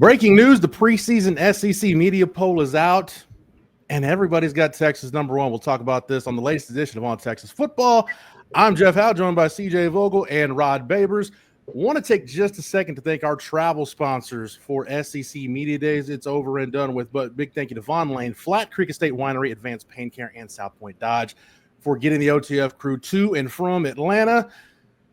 Breaking news, the preseason SEC Media Poll is out, and everybody's got Texas number one. We'll talk about this on the latest edition of On Texas Football. I'm Jeff Howe, joined by CJ Vogel and Rod Babers. Want to take just a second to thank our travel sponsors for SEC Media Days. It's over and done with, but big thank you to Von Lane, Flat Creek Estate Winery, Advanced Pain Care, and South Point Dodge for getting the OTF crew to and from Atlanta.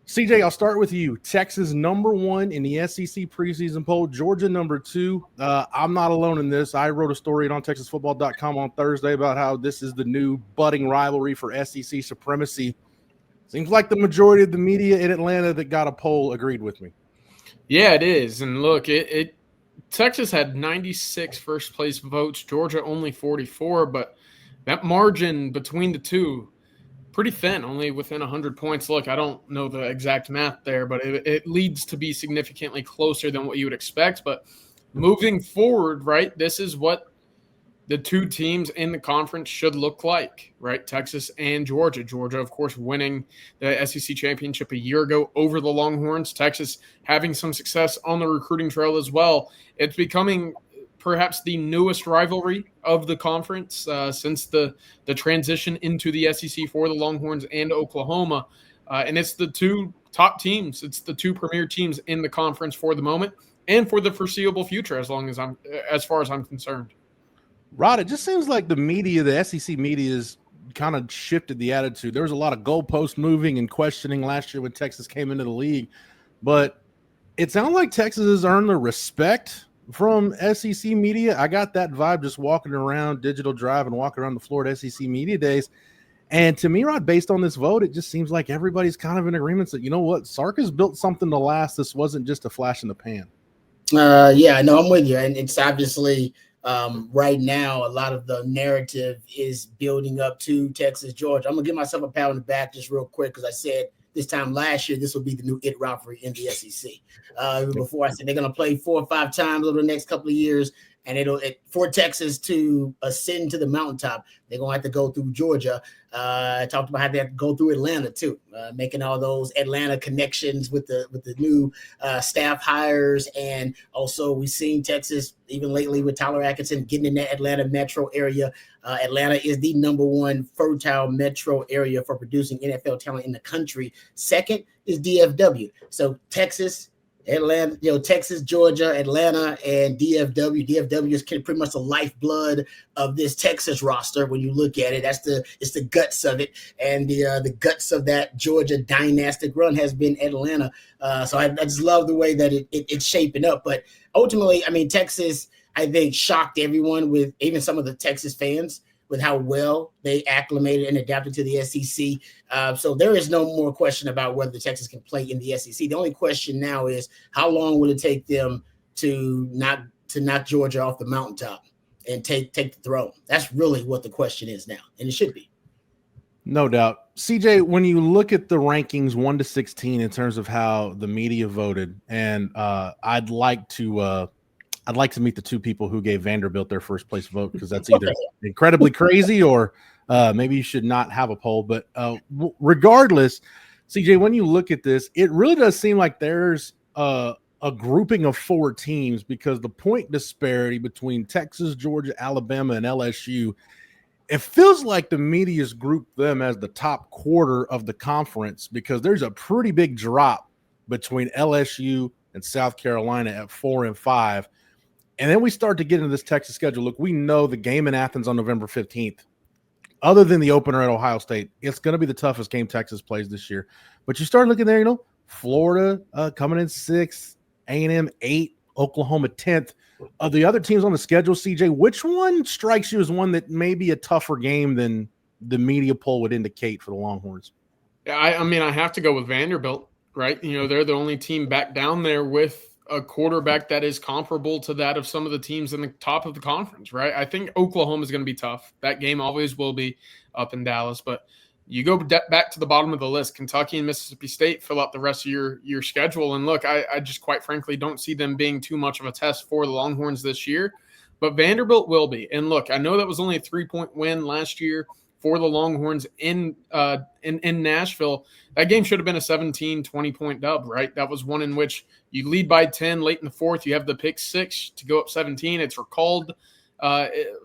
CJ, I'll start with you. Texas number one in the SEC preseason poll. Georgia number two. I'm not alone in this. I wrote a story on ontexasfootball.com on Thursday about how this is the new budding rivalry for SEC supremacy. Seems like the majority of the media in Atlanta that got a poll agreed with me. Yeah, it is. And look, Texas had 96 first-place votes. Georgia only 44, but that margin between the two, pretty thin, only within 100 points. Look, I don't know the exact math there, but it leads to be significantly closer than what you would expect. But moving forward, right, this is what the two teams in the conference should look like, right? Texas and Georgia. Georgia, of course, winning the SEC championship a year ago over the Longhorns. Texas having some success on the recruiting trail as well. It's becoming perhaps the newest rivalry of the conference since the transition into the SEC for the Longhorns and Oklahoma. And it's the two top teams. It's the two premier teams in the conference for the moment and for the foreseeable future, as far as I'm concerned. Rod, it just seems like the media, the SEC media, has kind of shifted the attitude. There was a lot of goalpost moving and questioning last year when Texas came into the league, but it sounds like Texas has earned the respect from SEC media. I got that vibe just walking around Digital Drive and walking around the floor at SEC Media Days. And to me, Rod, based on this vote, it just seems like everybody's kind of in agreement that, you know what, Sark has built something to last. This wasn't just a flash in the pan. Yeah, no, I'm with you. And it's obviously right now, a lot of the narrative is building up to Texas, Georgia. I'm going to give myself a pat on the back just real quick because I said this time last year, this will be the new it rivalry in the SEC. Before I said they're going to play 4 or 5 times over the next couple of years, and for Texas to ascend to the mountaintop, they're going to have to go through Georgia. I talked about how they have to go through Atlanta too, making all those Atlanta connections with the new staff hires, and also we've seen Texas even lately with Tyler Atkinson getting in that Atlanta metro area. Atlanta is the number one fertile metro area for producing NFL talent in the country. Second is DFW. So Texas, Atlanta, Texas, Georgia, Atlanta, and DFW. DFW is pretty much the lifeblood of this Texas roster. When you look at it, it's the guts of it, and the guts of that Georgia dynastic run has been Atlanta. So I just love the way that it's shaping up. But ultimately, I mean, Texas, I think, shocked everyone, with even some of the Texas fans, with how well they acclimated and adapted to the SEC. So there is no more question about whether the Texas can play in the SEC. The only question now is how long will it take them to knock Georgia off the mountaintop and take the throne? That's really what the question is now, and it should be. No doubt. CJ, when you look at the rankings 1 to 16 in terms of how the media voted, and I'd like to meet the two people who gave Vanderbilt their first place vote, because that's either incredibly crazy or maybe you should not have a poll. But regardless, CJ, when you look at this, it really does seem like there's a grouping of 4 teams, because the point disparity between Texas, Georgia, Alabama, and LSU, it feels like the media's grouped them as the top quarter of the conference, because there's a pretty big drop between LSU and South Carolina at 4 and 5. And then we start to get into this Texas schedule. Look, we know the game in Athens on November 15th, other than the opener at Ohio State, it's going to be the toughest game Texas plays this year. But you start looking there, Florida coming in 6th, A&M 8th, Oklahoma 10th. Of the other teams on the schedule, CJ, which one strikes you as one that may be a tougher game than the media poll would indicate for the Longhorns? Yeah, I mean, I have to go with Vanderbilt, right? They're the only team back down there with a quarterback that is comparable to that of some of the teams in the top of the conference, right? I think Oklahoma is going to be tough. That game always will be up in Dallas. But you go back to the bottom of the list, Kentucky and Mississippi State fill out the rest of your schedule. And look, I just quite frankly don't see them being too much of a test for the Longhorns this year. But Vanderbilt will be. And look, I know that was only a 3-point win last year for the Longhorns in Nashville. That game should have been a 17, 20-point dub, right? That was one in which you lead by 10 late in the fourth. You have the pick six to go up 17. It's recalled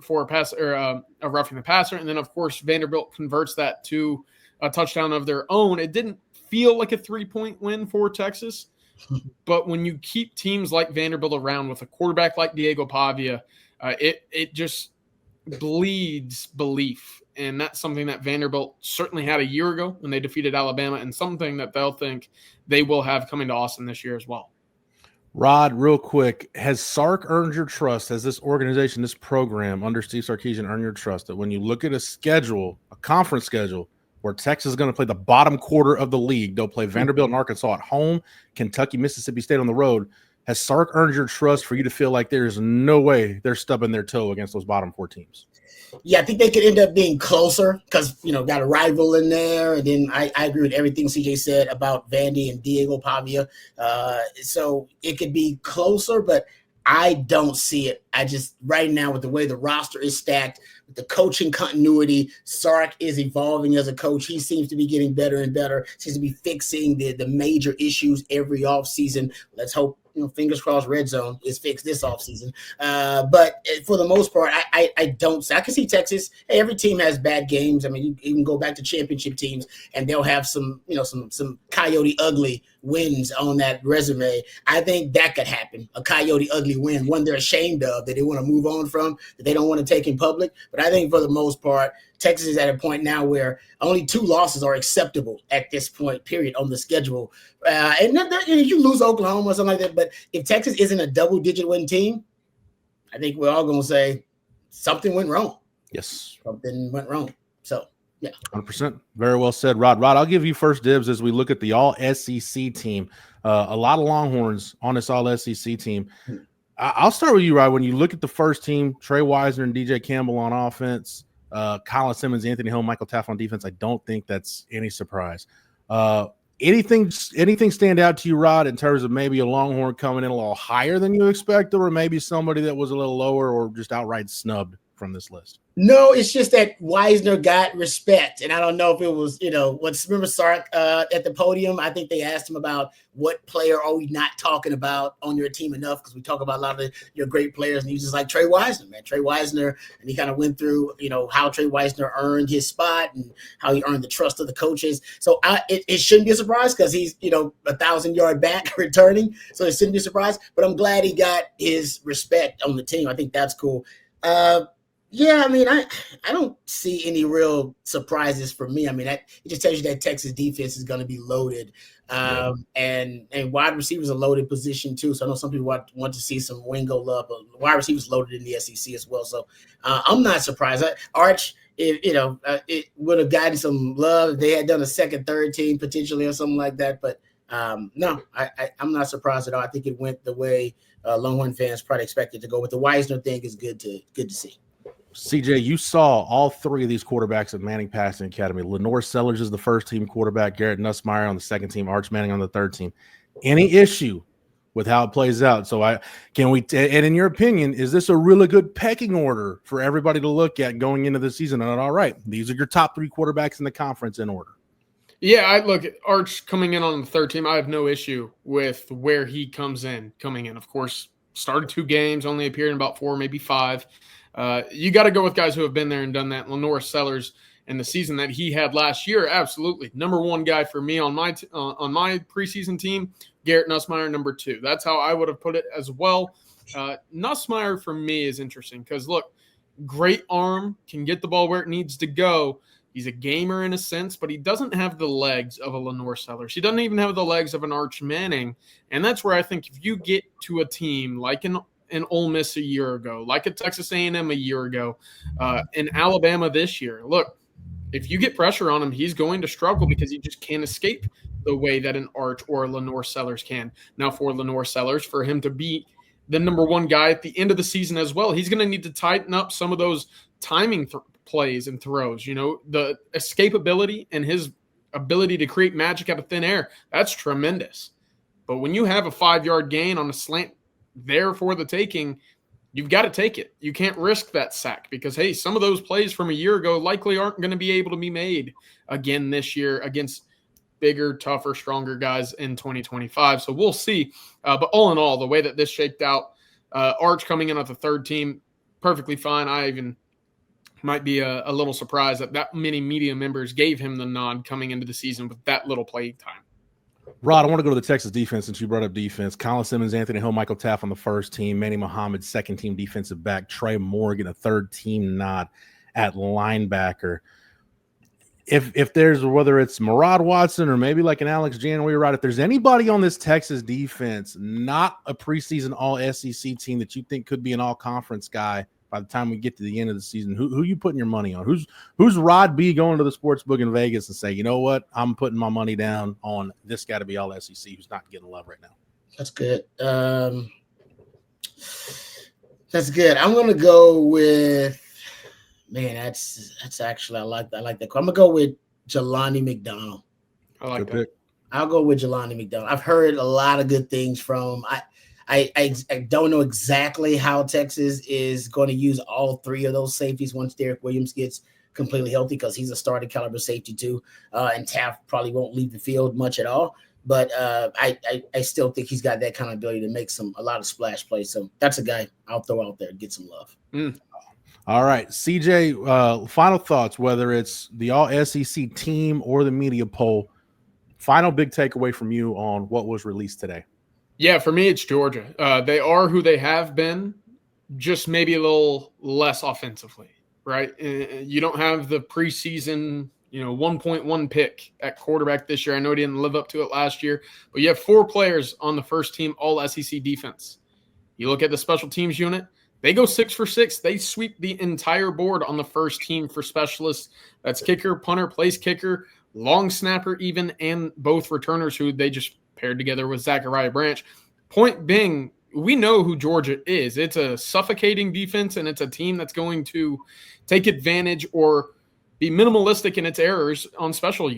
for a pass or a roughing the passer. And then, of course, Vanderbilt converts that to a touchdown of their own. It didn't feel like a 3-point win for Texas. But when you keep teams like Vanderbilt around with a quarterback like Diego Pavia, it just bleeds belief. And that's something that Vanderbilt certainly had a year ago when they defeated Alabama, and something that they'll think they will have coming to Austin this year as well. Rod, real quick, has Sark earned your trust? Has this organization, this program under Steve Sarkisian earned your trust that when you look at a schedule, a conference schedule, where Texas is going to play the bottom quarter of the league, they'll play Vanderbilt and Arkansas at home, Kentucky, Mississippi State on the road. Has Sark earned your trust for you to feel like there's no way they're stubbing their toe against those bottom four teams? Yeah, I think they could end up being closer because, got a rival in there. And then I agree with everything CJ said about Vandy and Diego Pavia. So it could be closer, but I don't see it. I just, right now, with the way the roster is stacked, with the coaching continuity, Sark is evolving as a coach. He seems to be getting better and better, seems to be fixing the major issues every offseason. Let's hope, fingers crossed, red zone is fixed this offseason. But for the most part, I don't see. I can see Texas. Hey, every team has bad games. I mean, you can go back to championship teams, and they'll have some coyote ugly wins on that resume. I think that could happen. A coyote ugly win, one they're ashamed of, that they want to move on from, that they don't want to take in public. But I think for the most part, Texas is at a point now where only 2 losses are acceptable at this point, period, on the schedule. And you lose Oklahoma or something like that. But if Texas isn't a double-digit win team, I think we're all going to say something went wrong. Yes. Something went wrong. So, yeah. 100%. Very well said, Rod. Rod, I'll give you first dibs as we look at the All-SEC team. A lot of Longhorns on this All-SEC team. I'll start with you, Rod. When you look at the first team, Trey Wisner and DJ Campbell on offense, Colin Simmons, Anthony Hill, Michael Taft on defense, I don't think that's any surprise. Anything stand out to you, Rod, in terms of maybe a Longhorn coming in a little higher than you expected, or maybe somebody that was a little lower or just outright snubbed from this list? No, it's just that Wisner got respect. And I don't know if it was, remember Sark at the podium? I think they asked him about what player are we not talking about on your team enough, because we talk about a lot of your great players. And he was just like, Trey Wisner, man. Trey Wisner. And he kind of went through, how Trey Wisner earned his spot and how he earned the trust of the coaches. So it shouldn't be a surprise because he's, 1,000-yard back returning. So it shouldn't be a surprise. But I'm glad he got his respect on the team. I think that's cool. Yeah, I mean, I don't see any real surprises for me. I mean, it just tells you that Texas defense is going to be loaded, and wide receivers are loaded position too. So I know some people want to see some Wingo love, but wide receivers loaded in the SEC as well. So I'm not surprised. Arch, it would have gotten some love if they had done a second, third team potentially or something like that. But no, I'm not surprised at all. I think it went the way Longhorn fans probably expected to go. But the Wisner thing is good to see. CJ, you saw all 3 of these quarterbacks at Manning Passing Academy. Lenore Sellers is the first team quarterback, Garrett Nussmeier on the second team, Arch Manning on the third team. Any issue with how it plays out? So and in your opinion, is this a really good pecking order for everybody to look at going into the season? And all right, these are your top 3 quarterbacks in the conference in order. Yeah, I look at Arch coming in on the third team. I have no issue with where he coming in. Of course, started 2 games, only appeared in about 4, maybe 5. You got to go with guys who have been there and done that. Lenore Sellers and the season that he had last year, absolutely. Number 1 guy for me on my preseason team, Garrett Nussmeier, number 2. That's how I would have put it as well. Nussmeier for me is interesting because, look, great arm, can get the ball where it needs to go. He's a gamer in a sense, but he doesn't have the legs of a Lenore Sellers. He doesn't even have the legs of an Arch Manning. And that's where I think if you get to a team like an Ole Miss a year ago, like a Texas A&M a year ago, in Alabama this year. Look, if you get pressure on him, he's going to struggle because he just can't escape the way that an Arch or a Lenore Sellers can. Now, for Lenore Sellers, for him to be the number 1 guy at the end of the season as well, he's going to need to tighten up some of those timing plays and throws. The escapability and his ability to create magic out of thin air, that's tremendous. But when you have a 5-yard gain on a slant there for the taking, you've got to take it. You can't risk that sack because, hey, some of those plays from a year ago likely aren't going to be able to be made again this year against bigger, tougher, stronger guys in 2025. So we'll see. But all in all, the way that this shaked out, Arch coming in at the third team, perfectly fine. I even might be a little surprised that many media members gave him the nod coming into the season with that little playing time. Rod, I want to go to the Texas defense since you brought up defense. Colin Simmons, Anthony Hill, Michael Taft on the first team, Manny Muhammad, second team defensive back, Trey Morgan, a third team nod at linebacker. If there's, whether it's Murad Watson or maybe like an Alex January, right, if there's anybody on this Texas defense, not a preseason all-SEC team that you think could be an all-conference guy by the time we get to the end of the season, who you putting your money on? Who's Rod B going to the sports book in Vegas and say, you know what, I'm putting my money down on this guy to be all SEC who's not getting love right now? That's good. That's good. I'm gonna go with, man, that's actually, I like that. I'm gonna go with Jelani McDonald. I like Good that. pick. I'll go with Jelani McDonald. I've heard a lot of good things from. I don't know exactly how Texas is going to use all three of those safeties once Derek Williams gets completely healthy, because he's a starting caliber safety too. And Taft probably won't leave the field much at all. But I still think he's got that kind of ability to make a lot of splash plays. So that's a guy I'll throw out there and get some love. All right, CJ, final thoughts, whether it's the all-SEC team or the media poll. Final big takeaway from you on what was released today. Yeah, for me, it's Georgia. They are who they have been, just maybe a little less offensively, right? You don't have the preseason, 1.1 pick at quarterback this year. I know he didn't live up to it last year, but you have 4 players on the first team all-SEC defense. You look at the special teams unit, they go 6 for 6. They sweep the entire board on the first team for specialists. That's kicker, punter, place kicker, long snapper even, and both returners who they just paired together with Zachariah Branch. Point being, we know who Georgia is. It's a suffocating defense, and it's a team that's going to take advantage or be minimalistic in its errors on special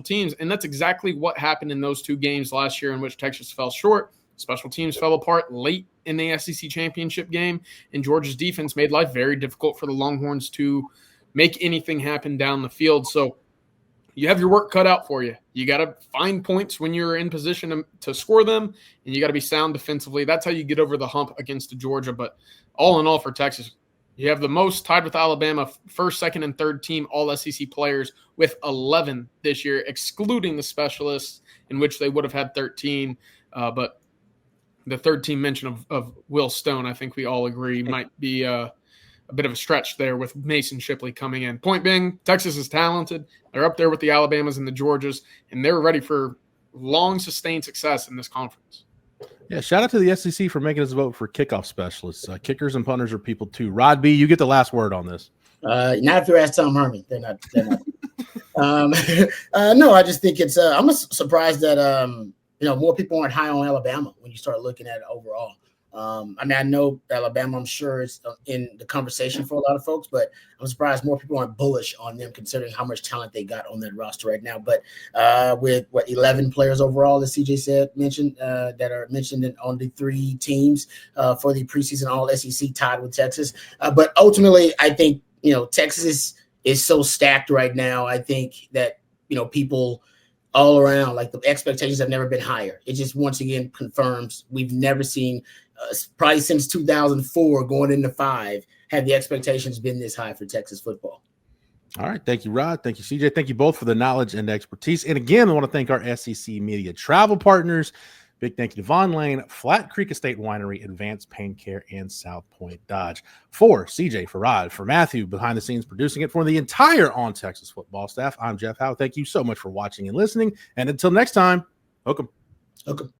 teams. And that's exactly what happened in those 2 games last year in which Texas fell short. Special teams fell apart late in the SEC championship game, and Georgia's defense made life very difficult for the Longhorns to make anything happen down the field. So you have your work cut out for you. You got to find points when you're in position to score them, and you got to be sound defensively. That's how you get over the hump against Georgia. But all in all, for Texas, you have the most, tied with Alabama, first, second, and third team all-SEC players with 11 this year, excluding the specialists, in which they would have had 13. But the third team mention of Will Stone, I think we all agree, might be a bit of a stretch there with Mason Shipley coming in. Point being, Texas is talented. They're up there with the Alabamas and the Georgias, and they're ready for long, sustained success in this conference. Yeah, shout out to the SEC for making us vote for kickoff specialists. Kickers and punters are people too. Rod B, you get the last word on this. Not if you ask Tom Herman. They're not. No, I just think it's I'm surprised that more people aren't high on Alabama when you start looking at it overall. I know Alabama, I'm sure, is in the conversation for a lot of folks, but I'm surprised more people aren't bullish on them considering how much talent they got on that roster right now. But with 11 players overall, as CJ mentioned, that are mentioned on the 3 teams for the preseason all-SEC tied with Texas. But ultimately, I think, Texas is so stacked right now. I think that, people all around, like, the expectations have never been higher. It just once again confirms we've never seen, probably since 2004 going into 5, have the expectations been this high for Texas football. All right. Thank you, Rod. Thank you, CJ. Thank you both for the knowledge and expertise. And again, I want to thank our SEC media travel partners. Big thank you to Von Lane, Flat Creek Estate Winery, Advanced Pain Care, and South Point Dodge. For CJ, for Rod, for Matthew, behind the scenes producing it, for the entire On Texas football staff, I'm Jeff Howe. Thank you so much for watching and listening. And until next time, welcome.